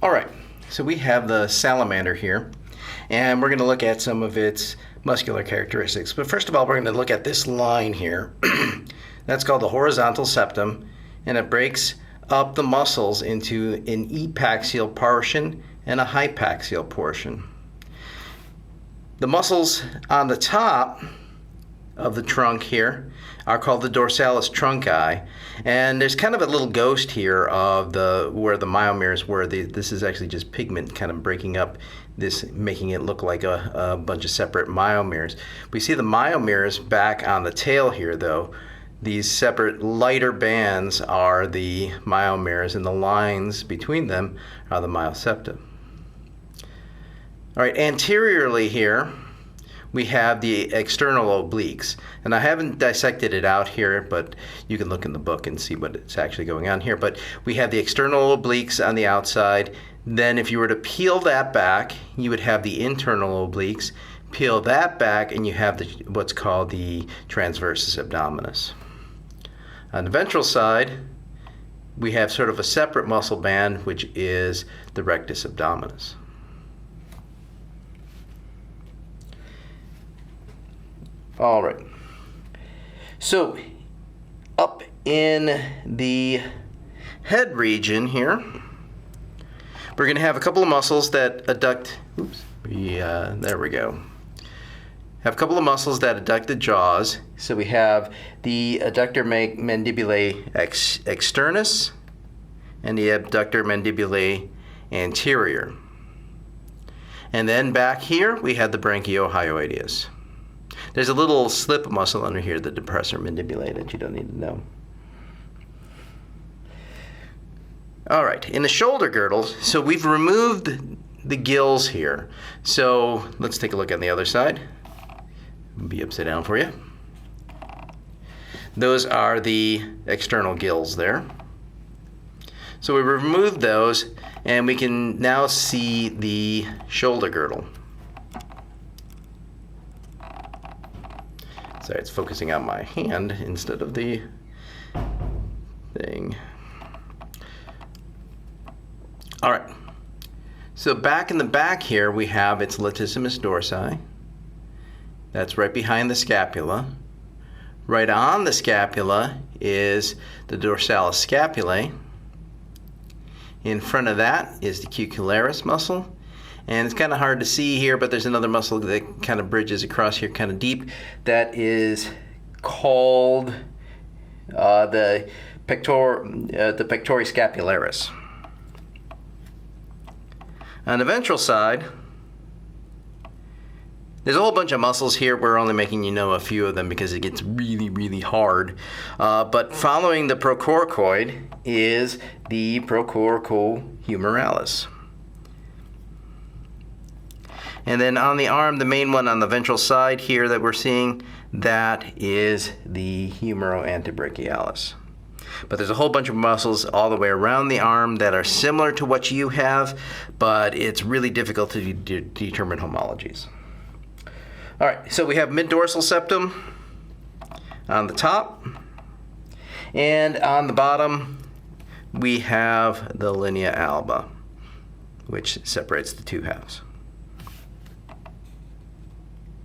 All right, so we have the salamander here, and we're going to look at some of its muscular characteristics. But first of all, we're going to look at this line here. That's called the horizontal septum, and it breaks up the muscles into an epaxial portion and a hypaxial portion. The muscles on the top of the trunk here are called the dorsalis trunci, and there's kind of a little ghost here of where the myomeres were. This is actually just pigment kind of breaking up this, making it look like a bunch of separate myomeres. We see the myomeres back on the tail here, though. These separate lighter bands are the myomeres, and the lines between them are the myosepta. All right, anteriorly here, we have the external obliques. And I haven't dissected it out here, but you can look in the book and see what's actually going on here. But we have the external obliques on the outside. Then if you were to peel that back, you would have the internal obliques. Peel that back, and you have what's called the transversus abdominis. On the ventral side, we have sort of a separate muscle band, which is the rectus abdominis. All right, so up in the head region here, we're going to have a couple of muscles that adduct, there we go. Have a couple of muscles that adduct the jaws. So we have the adductor mandibulae externus and the abductor mandibulae anterior. And then back here, we have the branchiohyoideus. There's a little slip muscle under here, the depressor mandibulae, that you don't need to know. All right, in the shoulder girdles, so we've removed the gills here. So let's take a look on the other side. I'll be upside down for you. Those are the external gills there. So we removed those, and we can now see the shoulder girdle. Sorry, it's focusing on my hand instead of the thing. All right. So back in the back here, we have its latissimus dorsi. That's right behind the scapula. Right on the scapula is the dorsalis scapulae. In front of that is the cucullaris muscle. And it's kind of hard to see here, but there's another muscle that kind of bridges across here kind of deep. That is called the pectori scapularis. On the ventral side, there's a whole bunch of muscles here. We're only making you know a few of them because it gets really, really hard. But following the procoracoid is the procoracohumerales. And then on the arm, the main one on the ventral side here that we're seeing, that is the humeroantebrachialis. But there's a whole bunch of muscles all the way around the arm that are similar to what you have, but it's really difficult to determine homologies. All right, so we have mid-dorsal septum on the top, and on the bottom, we have the linea alba, which separates the two halves.